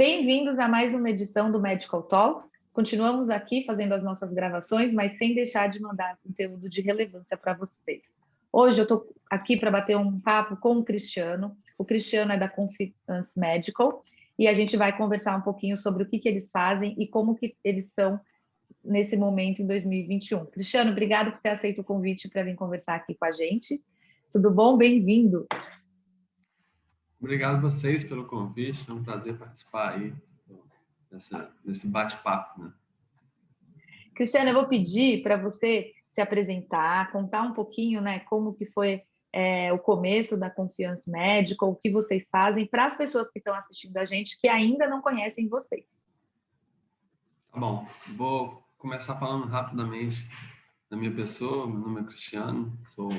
Bem-vindos a mais uma edição do Medical Talks. Continuamos aqui fazendo as nossas gravações, mas sem deixar de mandar conteúdo de relevância para vocês. Hoje eu estou aqui para bater um papo com o Cristiano. O Cristiano é da Confiance Medical e a gente vai conversar um pouquinho sobre o que eles fazem e como que eles estão nesse momento em 2021. Cristiano, obrigado por ter aceito o convite para vir conversar aqui com a gente. Tudo bom? Bem-vindo. Obrigado a vocês pelo convite, é um prazer participar aí desse bate-papo, né? Cristiano, eu vou pedir para você se apresentar, contar um pouquinho, né, como que foi o começo da Confiance Medical, o que vocês fazem para as pessoas que estão assistindo a gente que ainda não conhecem vocês. Tá bom, vou começar falando rapidamente da minha pessoa. Meu nome é Cristiano, sou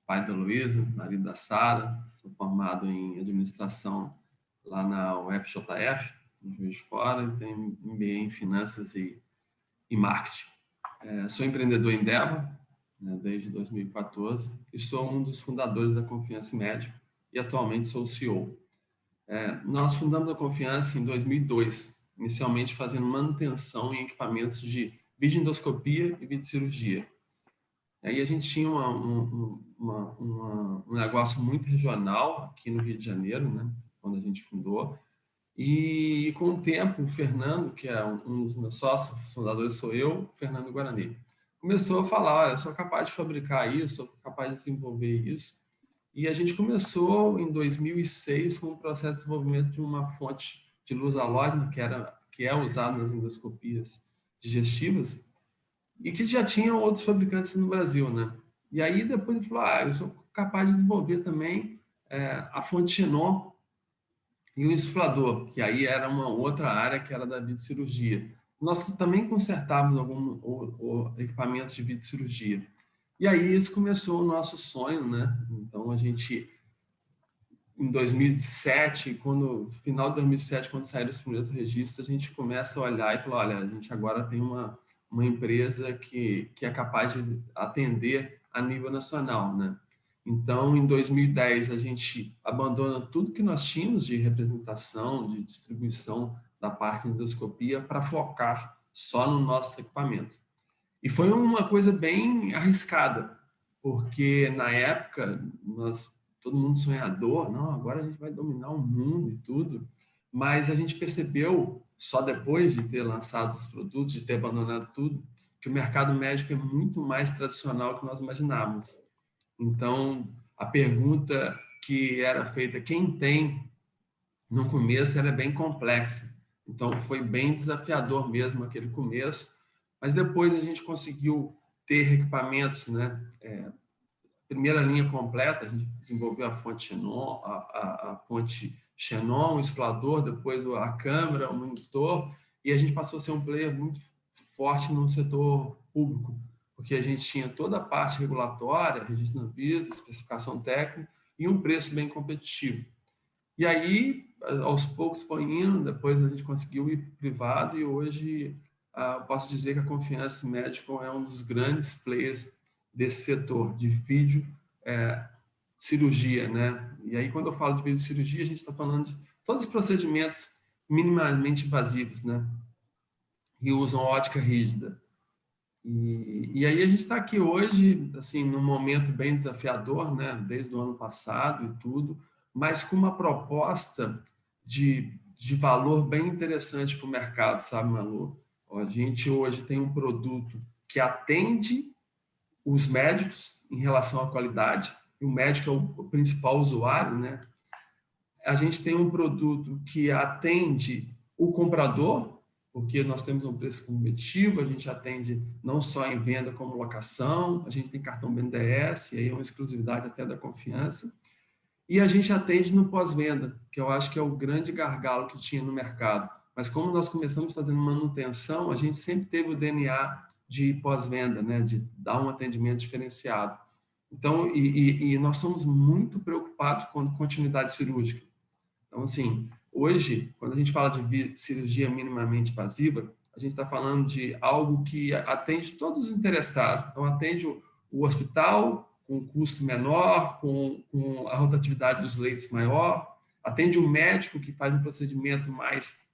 pai da Luísa, marido da Sara, sou formado em administração lá na UFJF, em Juiz de Fora, e tenho MBA em finanças e marketing. Sou empreendedor em Deva, né, desde 2014, e sou um dos fundadores da Confiance Medical e atualmente sou o CEO. Nós fundamos a Confiance em 2002, inicialmente fazendo manutenção em equipamentos de videoendoscopia e videocirurgia. Aí a gente tinha um negócio muito regional aqui no Rio de Janeiro, né, quando a gente fundou. E com o tempo, o Fernando, que é um dos meus sócios fundadores, sou eu, o Fernando Guarani, começou a falar: olha, eu sou capaz de fabricar isso, sou capaz de desenvolver isso. E a gente começou em 2006 com o processo de desenvolvimento de uma fonte de luz halógena que é usada nas endoscopias digestivas e que já tinham outros fabricantes no Brasil, né? E aí depois ele falou: eu sou capaz de desenvolver também a fonte xenon e o insuflador, que aí era uma outra área que era da videocirurgia. Nós também consertávamos alguns equipamentos de videocirurgia. E aí isso começou o nosso sonho, né? Então a gente, em 2007, final de 2007, quando saíram os primeiros registros, a gente começa a olhar e falar: olha, a gente agora tem uma empresa que é capaz de atender a nível nacional, né? Então, em 2010, a gente abandona tudo que nós tínhamos de representação, de distribuição da parte de endoscopia para focar só no nossos equipamentos. E foi uma coisa bem arriscada, porque na época, todo mundo sonhador, não, agora a gente vai dominar o mundo e tudo, mas a gente percebeu, só depois de ter lançado os produtos, de ter abandonado tudo, que o mercado médico é muito mais tradicional do que nós imaginávamos. Então, a pergunta que era feita, quem tem, no começo era bem complexa. Então, foi bem desafiador mesmo aquele começo, mas depois a gente conseguiu ter equipamentos, né? Primeira linha completa, a gente desenvolveu a fonte Xenon, a fonte Xenon, o insuflador, depois a câmera, o monitor, e a gente passou a ser um player muito forte no setor público, porque a gente tinha toda a parte regulatória, registro na Anvisa, especificação técnica e um preço bem competitivo. E aí, aos poucos foi indo, depois a gente conseguiu ir privado e hoje posso dizer que a Confiance Medical é um dos grandes players desse setor de vídeo cirurgia, né? E aí, quando eu falo de vídeo cirurgia, a gente está falando de todos os procedimentos minimamente invasivos, né? E usam ótica rígida. E aí a gente está aqui hoje, assim, num momento bem desafiador, né? Desde o ano passado e tudo, mas com uma proposta de valor bem interessante para o mercado, sabe, Malu? A gente hoje tem um produto que atende os médicos em relação à qualidade, e o médico é o principal usuário, né? A gente tem um produto que atende o comprador, porque nós temos um preço competitivo, a gente atende não só em venda como locação, a gente tem cartão BNDES, e aí é uma exclusividade até da Confiança, e a gente atende no pós-venda, que eu acho que é o grande gargalo que tinha no mercado. Mas como nós começamos fazendo manutenção, a gente sempre teve o DNA de pós-venda, né, de dar um atendimento diferenciado. Então, e nós somos muito preocupados com a continuidade cirúrgica. Então, assim, hoje, quando a gente fala de cirurgia minimamente invasiva, a gente está falando de algo que atende todos os interessados. Então, atende o hospital com custo menor, com a rotatividade dos leitos maior, atende o médico que faz um procedimento mais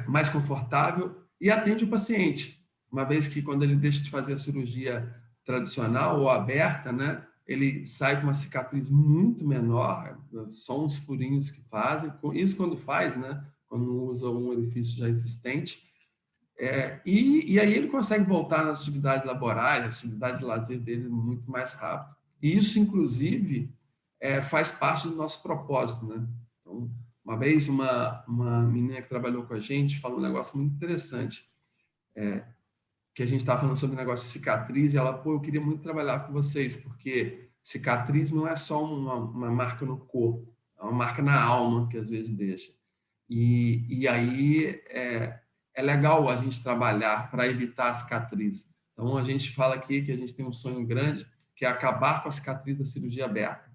mais confortável e atende o paciente. Uma vez que quando ele deixa de fazer a cirurgia tradicional ou aberta, né, ele sai com uma cicatriz muito menor, só uns furinhos que fazem. Isso quando faz, né, quando usa um orifício já existente. E aí ele consegue voltar nas atividades laborais, nas atividades de lazer dele muito mais rápido. E isso, inclusive, faz parte do nosso propósito, né? Então, uma vez uma menina que trabalhou com a gente falou um negócio muito interessante, que a gente estava falando sobre o negócio de cicatriz, e ela, pô, eu queria muito trabalhar com vocês, porque cicatriz não é só uma marca no corpo, é uma marca na alma que às vezes deixa. E aí é legal a gente trabalhar para evitar a cicatriz. Então, a gente fala aqui que a gente tem um sonho grande, que é acabar com a cicatriz da cirurgia aberta.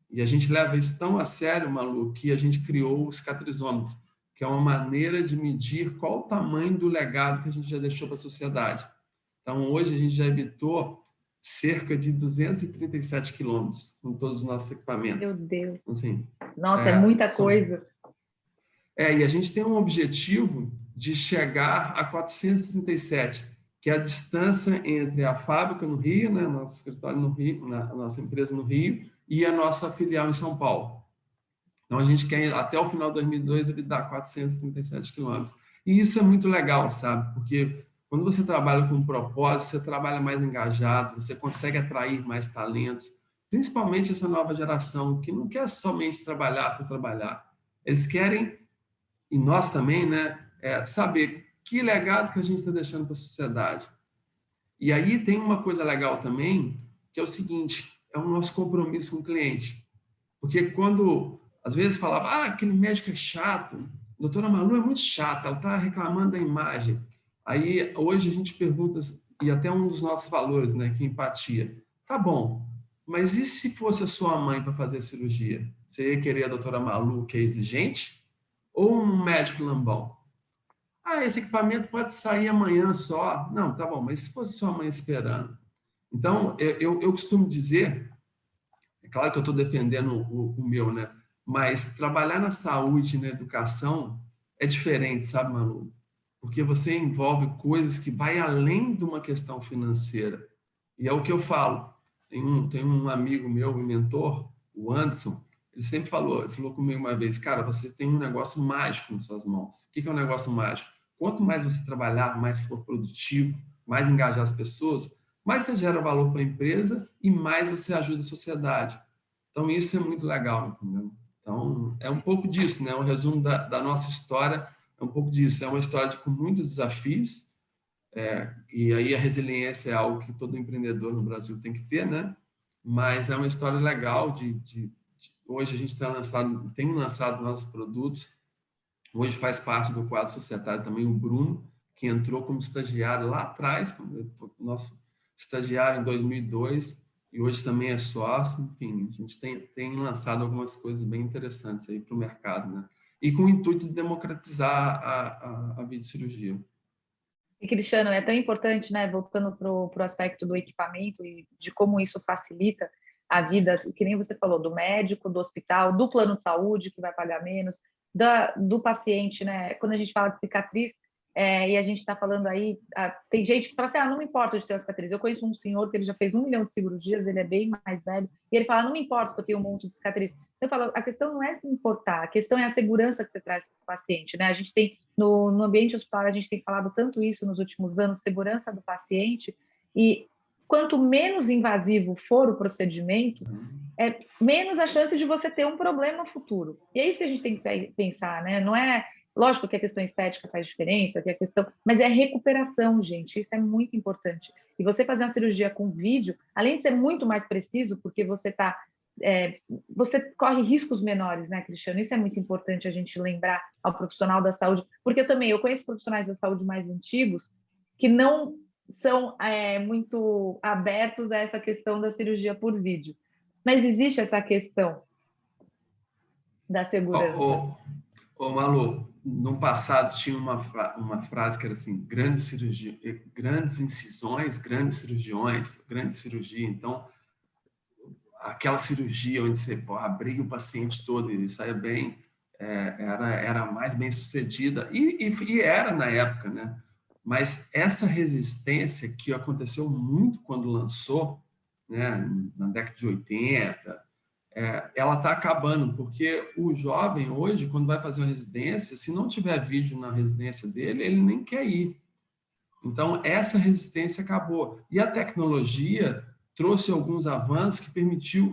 E a gente leva isso tão a sério, Malu, que a gente criou o cicatrizômetro, que é uma maneira de medir qual o tamanho do legado que a gente já deixou para a sociedade. Então, hoje a gente já evitou cerca de 237 quilômetros com todos os nossos equipamentos. Meu Deus. Assim, nossa, é muita coisa. E a gente tem um objetivo de chegar a 437, que é a distância entre a fábrica no Rio, né, nosso escritório no Rio, a nossa empresa no Rio, e a nossa filial em São Paulo. Então, a gente quer, até o final de 2002, ele dá 437 quilômetros. E isso é muito legal, sabe? Porque quando você trabalha com um propósito, você trabalha mais engajado, você consegue atrair mais talentos, principalmente essa nova geração, que não quer somente trabalhar por trabalhar. Eles querem, e nós também, né, saber que legado que a gente está deixando para a sociedade. E aí tem uma coisa legal também, que é o seguinte, é o nosso compromisso com o cliente. Porque quando, às vezes, falava, aquele médico é chato, a doutora Malu é muito chata, ela está reclamando da imagem. Aí, hoje, a gente pergunta, e até um dos nossos valores, né, que é empatia. Tá bom, mas e se fosse a sua mãe para fazer a cirurgia? Você ia querer a doutora Malu, que é exigente? Ou um médico lambão? Esse equipamento pode sair amanhã só. Não, tá bom, mas se fosse sua mãe esperando? Então, eu costumo dizer, é claro que eu estou defendendo o meu, né? Mas trabalhar na saúde e na educação é diferente, sabe, Manu? Porque você envolve coisas que vai além de uma questão financeira. E é o que eu falo. Tem um amigo meu, um mentor, o Anderson, ele sempre falou, ele falou comigo uma vez, cara, você tem um negócio mágico nas suas mãos. O que é um negócio mágico? Quanto mais você trabalhar, mais for produtivo, mais engajar as pessoas, mais você gera valor para a empresa e mais você ajuda a sociedade. Então, isso é muito legal, entendeu? Então, é um pouco disso, né? O resumo da nossa história é um pouco disso. É uma história com muitos desafios, e aí a resiliência é algo que todo empreendedor no Brasil tem que ter, né? Mas é uma história legal hoje a gente tem lançado nossos produtos. Hoje faz parte do quadro societário também o Bruno, que entrou como estagiário lá atrás, nosso estagiário em 2002, e hoje também é sócio. Enfim, a gente tem lançado algumas coisas bem interessantes aí para o mercado, né? E com o intuito de democratizar a videocirurgia. E, Cristiano, é tão importante, né, voltando para o aspecto do equipamento e de como isso facilita a vida, que nem você falou, do médico, do hospital, do plano de saúde, que vai pagar menos, do paciente, né? Quando a gente fala de cicatriz, e a gente está falando aí, tem gente que fala assim, não me importa de ter uma cicatriz. Eu conheço um senhor que ele já fez 1 milhão de cirurgias, ele é bem mais velho, e ele fala, não me importa que eu tenho um monte de cicatriz. Eu falo, a questão não é se importar, a questão é a segurança que você traz para o paciente, né? A gente tem, no ambiente hospitalar, a gente tem falado tanto isso nos últimos anos, segurança do paciente, e quanto menos invasivo for o procedimento, menos a chance de você ter um problema futuro. E é isso que a gente tem que pensar, né? Não é, lógico que a questão estética faz diferença, que a questão, mas é a recuperação, gente, isso é muito importante. E você fazer uma cirurgia com vídeo, além de ser muito mais preciso, porque você você corre riscos menores, né, Cristiano? Isso é muito importante a gente lembrar ao profissional da saúde, porque eu conheço profissionais da saúde mais antigos que não são muito abertos a essa questão da cirurgia por vídeo. Mas existe essa questão da segurança. Malu, no passado tinha uma frase que era assim, grandes incisões, grandes cirurgiões, grande cirurgia. Então, aquela cirurgia onde você abria o paciente todo e ele saia bem, era mais bem sucedida, e era na época, né? Mas essa resistência que aconteceu muito quando lançou, né, na década de 80, ela está acabando, porque o jovem hoje, quando vai fazer uma residência, se não tiver vídeo na residência dele, ele nem quer ir. Então, essa resistência acabou. E a tecnologia trouxe alguns avanços que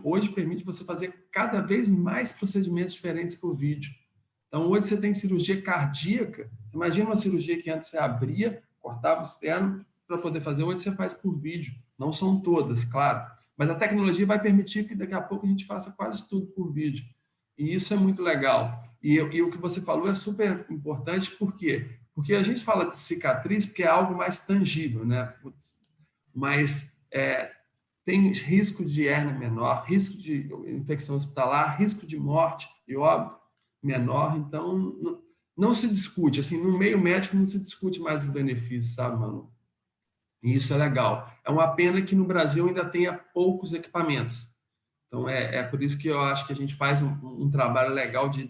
hoje permite você fazer cada vez mais procedimentos diferentes por vídeo. Então, hoje você tem cirurgia cardíaca. Você imagina uma cirurgia que antes você abria, cortava o externo para poder fazer, hoje você faz por vídeo. Não são todas, claro. Mas a tecnologia vai permitir que daqui a pouco a gente faça quase tudo por vídeo. E isso é muito legal. E o que você falou é super importante, por quê? Porque a gente fala de cicatriz porque é algo mais tangível, né? Mas tem risco de hérnia menor, risco de infecção hospitalar, risco de morte e óbito menor. Então, não se discute. Assim, no meio médico não se discute mais os benefícios, sabe, mano? E isso é legal. É uma pena que no Brasil ainda tenha poucos equipamentos. Então, por isso que eu acho que a gente faz um trabalho legal de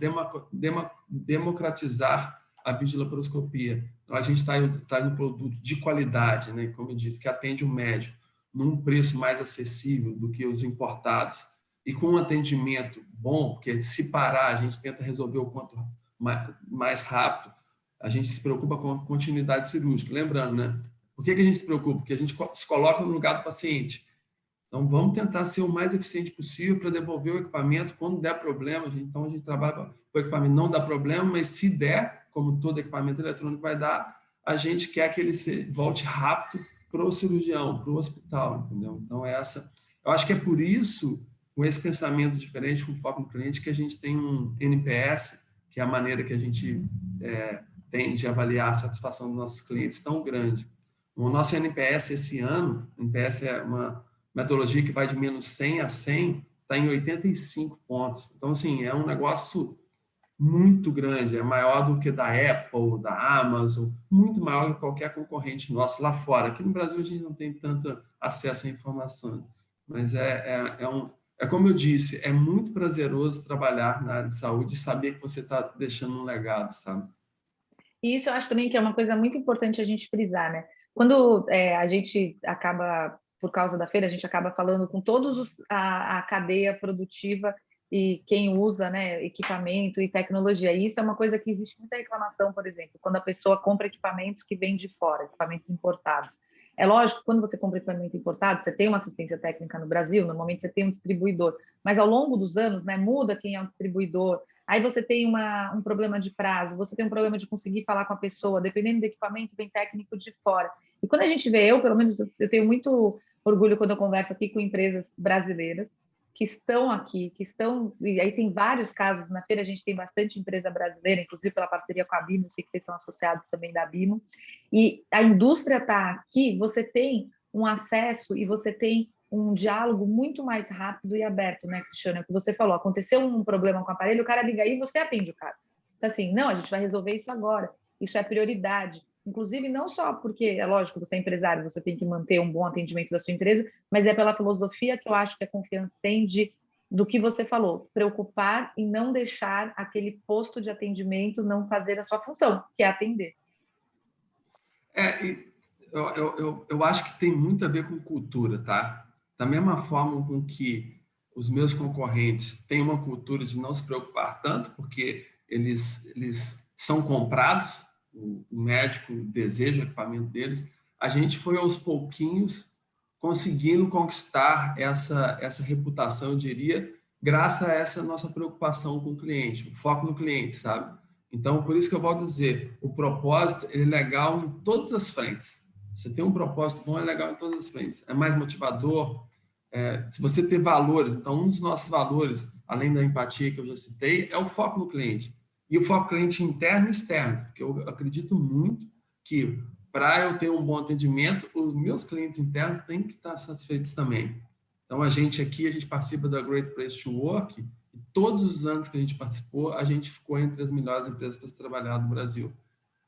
democratizar a videolaparoscopia. Então, a gente está no produto de qualidade, né? Como eu disse, que atende o médico num preço mais acessível do que os importados e com um atendimento bom, porque se parar, a gente tenta resolver o quanto mais rápido, a gente se preocupa com a continuidade cirúrgica. Lembrando, né? Por que a gente se preocupa? Porque a gente se coloca no lugar do paciente. Então, vamos tentar ser o mais eficiente possível para devolver o equipamento quando der problema. Então, a gente trabalha para o equipamento não dar problema, mas se der, como todo equipamento eletrônico vai dar, a gente quer que ele volte rápido para o cirurgião, para o hospital, entendeu? Então, eu acho que é por isso, com esse pensamento diferente, com foco no cliente, que a gente tem um NPS, que é a maneira que a gente tem de avaliar a satisfação dos nossos clientes, tão grande. O nosso NPS esse ano, o NPS é uma metodologia que vai de menos 100 a 100, está em 85 pontos. Então, assim, é um negócio muito grande, é maior do que da Apple, da Amazon, muito maior que qualquer concorrente nosso lá fora. Aqui no Brasil a gente não tem tanto acesso à informação, mas como eu disse, é muito prazeroso trabalhar na área de saúde e saber que você está deixando um legado, sabe? E isso eu acho também que é uma coisa muito importante a gente frisar, né? Quando a gente acaba, por causa da feira, a gente acaba falando com todos a cadeia produtiva e quem usa, né, equipamento e tecnologia. E isso é uma coisa que existe muita reclamação, por exemplo, quando a pessoa compra equipamentos que vêm de fora, equipamentos importados. É lógico, quando você compra equipamento importado, você tem uma assistência técnica no Brasil, normalmente você tem um distribuidor, mas ao longo dos anos, né, muda quem é o distribuidor. Aí você tem um problema de prazo, você tem um problema de conseguir falar com a pessoa, dependendo do equipamento, vem técnico de fora. E quando a gente vê, pelo menos, eu tenho muito orgulho quando eu converso aqui com empresas brasileiras que estão aqui, e aí tem vários casos, na feira a gente tem bastante empresa brasileira, inclusive pela parceria com a Bimo, sei que vocês são associados também da Bimo, e a indústria está aqui, você tem um acesso e você tem um diálogo muito mais rápido e aberto, né, Cristiano? É o que você falou, aconteceu um problema com o aparelho, o cara liga aí e você atende o cara. Então, assim, não, a gente vai resolver isso agora, isso é prioridade. Inclusive, não só porque, é lógico, você é empresário, você tem que manter um bom atendimento da sua empresa, mas é pela filosofia que eu acho que a confiança tem do que você falou, preocupar e não deixar aquele posto de atendimento não fazer a sua função, que é atender. Eu acho que tem muito a ver com cultura, tá? Da mesma forma com que os meus concorrentes têm uma cultura de não se preocupar tanto, porque eles são comprados, o médico deseja o equipamento deles, a gente foi aos pouquinhos conseguindo conquistar essa reputação, eu diria, graças a essa nossa preocupação com o cliente, o foco no cliente, sabe? Então, por isso que eu volto a dizer, o propósito ele é legal em todas as frentes. Você tem um propósito bom, é legal em todas as frentes. É mais motivador. Se você ter valores, então um dos nossos valores, além da empatia que eu já citei, é o foco no cliente. E o foco no cliente interno e externo, porque eu acredito muito que para eu ter um bom atendimento, os meus clientes internos têm que estar satisfeitos também. Então, a gente participa da Great Place to Work, e todos os anos que a gente participou, a gente ficou entre as melhores empresas para se trabalhar no Brasil.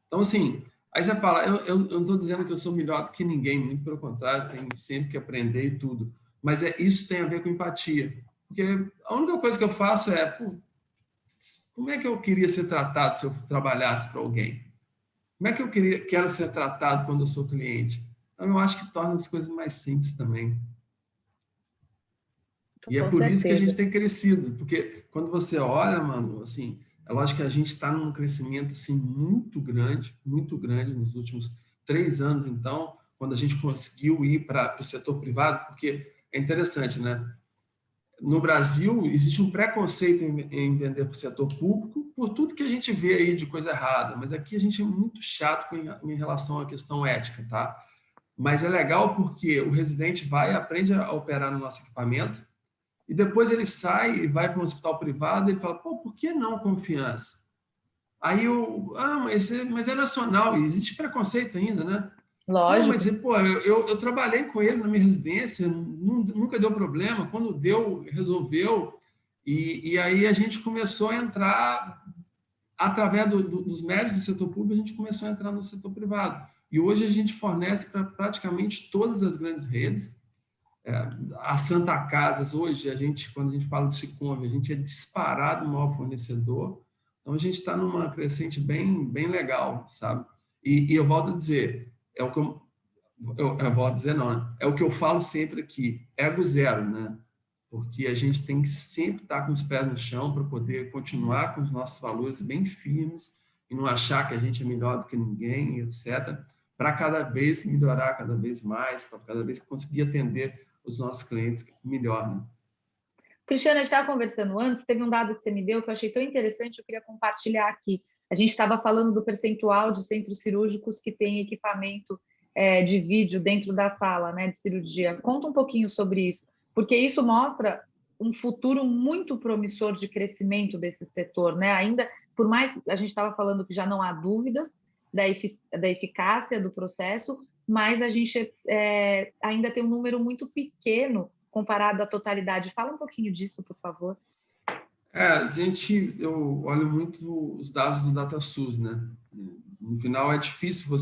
Então, assim, aí você fala, eu não estou dizendo que eu sou melhor do que ninguém, muito pelo contrário, tem sempre que aprender e tudo. Mas isso tem a ver com empatia. Porque a única coisa que eu faço como é que eu queria ser tratado se eu trabalhasse para alguém? Como é que eu quero ser tratado quando eu sou cliente? Então, eu acho que torna as coisas mais simples também. E é Com por isso que a gente certeza. tem crescido, porque quando você olha, mano, assim, é lógico que a gente está num crescimento assim muito grande nos últimos 3 anos, então, quando a gente conseguiu ir para o setor privado, porque é interessante, né? No Brasil, existe um preconceito em vender para o setor público por tudo que a gente vê aí de coisa errada, mas aqui a gente é muito chato em relação à questão ética, tá? Mas é legal porque o residente vai, aprende a operar no nosso equipamento, e depois ele sai e vai para um hospital privado e ele fala, pô, por que não confiança? Aí mas é nacional, e existe preconceito ainda, né? Não, mas, Lógico. pô, eu trabalhei com ele na minha residência, nunca deu problema. Quando deu, resolveu. E aí a gente começou a entrar, através dos médicos do setor público, a gente começou a entrar no setor privado. E hoje a gente fornece para praticamente todas as grandes redes. A Santa Casas, hoje, quando a gente fala de Sicom, a gente é disparado o maior fornecedor. Então, a gente está numa crescente bem legal, sabe? E eu volto a dizer, é o que eu vou dizer não, né? É o que eu falo sempre aqui, ego zero, né? Porque a gente tem que sempre estar com os pés no chão para poder continuar com os nossos valores bem firmes e não achar que a gente é melhor do que ninguém, etc. Para cada vez melhorar cada vez mais, para cada vez conseguir atender os nossos clientes melhor, né? Cristiana, a gente estava conversando antes, teve um dado que você me deu que eu achei tão interessante, eu queria compartilhar aqui. A gente estava falando do percentual de centros cirúrgicos que têm equipamento de vídeo dentro da sala, né, de cirurgia. Conta um pouquinho sobre isso, porque isso mostra um futuro muito promissor de crescimento desse setor, né? Ainda, por mais a gente estava falando que já não há dúvidas da eficácia do processo, mas a gente ainda tem um número muito pequeno comparado à totalidade. Fala um pouquinho disso, por favor. Eu olho muito os dados do DataSUS, né? No final é difícil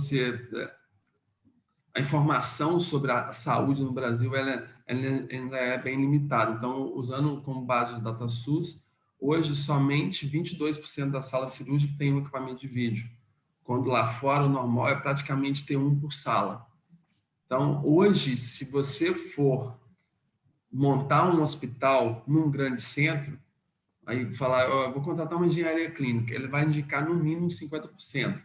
a informação sobre a saúde no Brasil ela ainda é bem limitada. Então, usando como base o DataSUS, hoje somente 22% da sala cirúrgica tem um equipamento de vídeo, quando lá fora o normal é praticamente ter um por sala. Então, hoje, se você for montar um hospital num grande centro, aí falar, eu vou contratar uma engenharia clínica, ele vai indicar no mínimo 50%,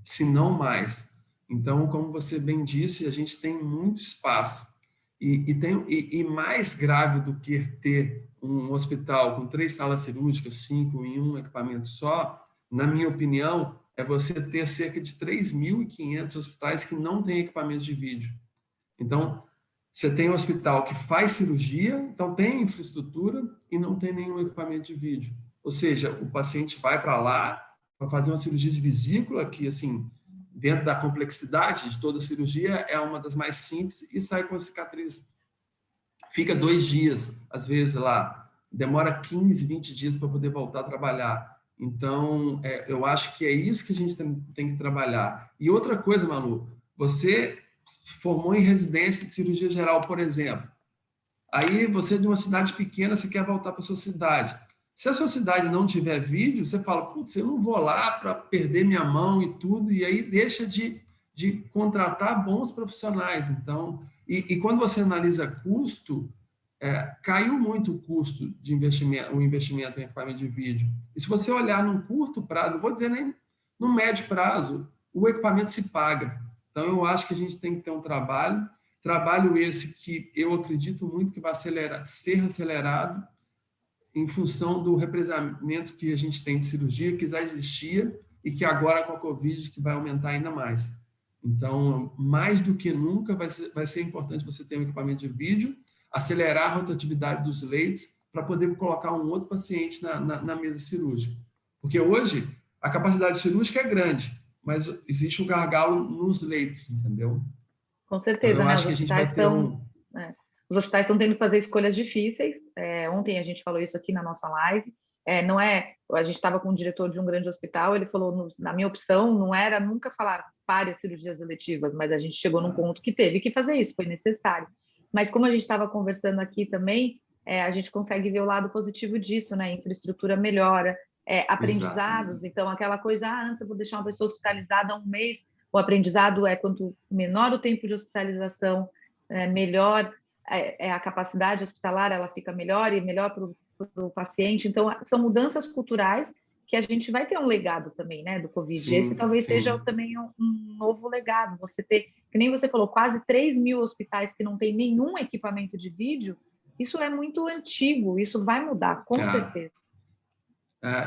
se não mais. Então, como você bem disse, a gente tem muito espaço. E mais grave do que ter um hospital com 3 salas cirúrgicas, 5 em um equipamento só, na minha opinião, é você ter cerca de 3.500 hospitais que não têm equipamento de vídeo. Então, você tem um hospital que faz cirurgia, então tem infraestrutura e não tem nenhum equipamento de vídeo. Ou seja, o paciente vai para lá para fazer uma cirurgia de vesícula, que, assim, dentro da complexidade de toda a cirurgia, é uma das mais simples e sai com a cicatriz. Fica 2 dias, às vezes, lá. Demora 15, 20 dias para poder voltar a trabalhar. Então, eu acho que é isso que a gente tem que trabalhar. E outra coisa, Malu, você formou em residência de cirurgia geral, por exemplo. Aí você é de uma cidade pequena, você quer voltar para sua cidade. Se a sua cidade não tiver vídeo, você fala, putz, eu não vou lá para perder minha mão e tudo, e aí deixa de contratar bons profissionais. Então, e quando você analisa custo, caiu muito o custo de investimento, o investimento em equipamento de vídeo. E se você olhar num curto prazo, não vou dizer nem no médio prazo, o equipamento se paga. Então, eu acho que a gente tem que ter um trabalho esse que eu acredito muito que vai ser acelerado em função do represamento que a gente tem de cirurgia, que já existia e que agora com a Covid que vai aumentar ainda mais. Então, mais do que nunca, vai ser importante você ter um equipamento de vídeo, acelerar a rotatividade dos leitos para poder colocar um outro paciente na mesa cirúrgica. Porque hoje, a capacidade cirúrgica é grande, mas existe um gargalo nos leitos, entendeu? Com Então, certeza, eu né? acho que a gente vai ter Os hospitais estão tendo que fazer escolhas difíceis. Ontem a gente falou isso aqui na nossa live. Não é, a gente estava com o diretor de um grande hospital, ele falou, na minha opção, não era nunca falar pare as cirurgias eletivas, mas a gente chegou num ponto que teve que fazer isso, foi necessário. Mas como a gente estava conversando aqui também, a gente consegue ver o lado positivo disso, né? A infraestrutura melhora, aprendizados. Exatamente. Então, aquela coisa, antes eu vou deixar uma pessoa hospitalizada 1 mês, o aprendizado é quanto menor o tempo de hospitalização, melhor a capacidade hospitalar, ela fica melhor e melhor para o paciente. Então, são mudanças culturais que a gente vai ter um legado também, né, do Covid. Esse Sim, talvez seja sim. também um novo legado. Você ter, que nem você falou, quase 3.000 hospitais que não tem nenhum equipamento de vídeo, isso é muito antigo, isso vai mudar, com certeza.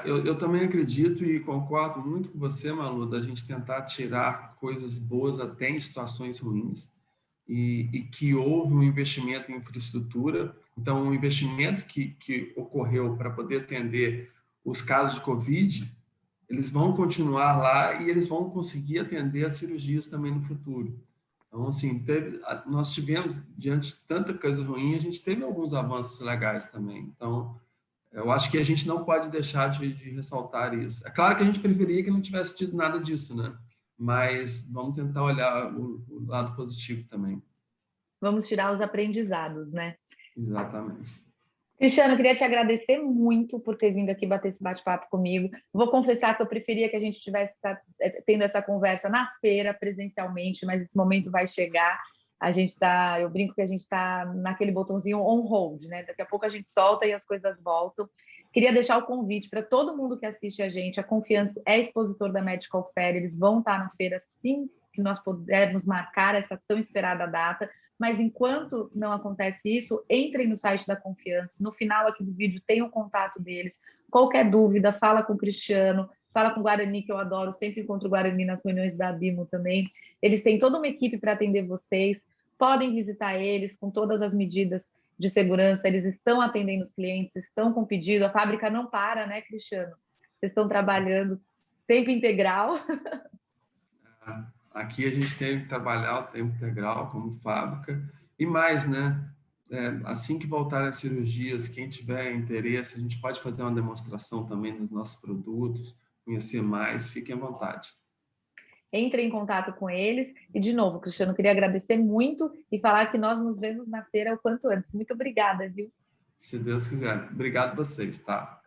Eu também acredito e concordo muito com você, Malu, da gente tentar tirar coisas boas até em situações ruins e que houve um investimento em infraestrutura. Então, o investimento que ocorreu para poder atender os casos de Covid, eles vão continuar lá e eles vão conseguir atender as cirurgias também no futuro. Então, assim, nós tivemos, diante de tanta coisa ruim, a gente teve alguns avanços legais também. Então, eu acho que a gente não pode deixar de ressaltar isso. É claro que a gente preferia que não tivesse tido nada disso, né? Mas vamos tentar olhar o lado positivo também. Vamos tirar os aprendizados, né? Exatamente. Cristiano, eu queria te agradecer muito por ter vindo aqui bater esse bate-papo comigo. Vou confessar que eu preferia que a gente estivesse tendo essa conversa na feira, presencialmente, mas esse momento vai chegar. Eu brinco que a gente está naquele botãozinho on hold, né? Daqui a pouco a gente solta e as coisas voltam. Queria deixar o convite para todo mundo que assiste a gente. A Confiance é expositor da Medical Fair, eles vão estar na feira assim que nós pudermos marcar essa tão esperada data. Mas enquanto não acontece isso, entrem no site da Confiance. No final aqui do vídeo tem o contato deles. Qualquer dúvida, fala com o Cristiano, fala com o Guarani, que eu adoro, sempre encontro o Guarani nas reuniões da Abimo também. Eles têm toda uma equipe para atender vocês. Podem visitar eles com todas as medidas de segurança. Eles estão atendendo os clientes, estão com pedido. A fábrica não para, né, Cristiano? Vocês estão trabalhando tempo integral. Aqui a gente tem que trabalhar o tempo integral como fábrica e mais, né? Assim que voltarem as cirurgias, quem tiver interesse, a gente pode fazer uma demonstração também dos nossos produtos, conhecer mais, fiquem à vontade. Entre em contato com eles. E, de novo, Cristiano, queria agradecer muito e falar que nós nos vemos na feira o quanto antes. Muito obrigada, viu? Se Deus quiser. Obrigado a vocês, tá?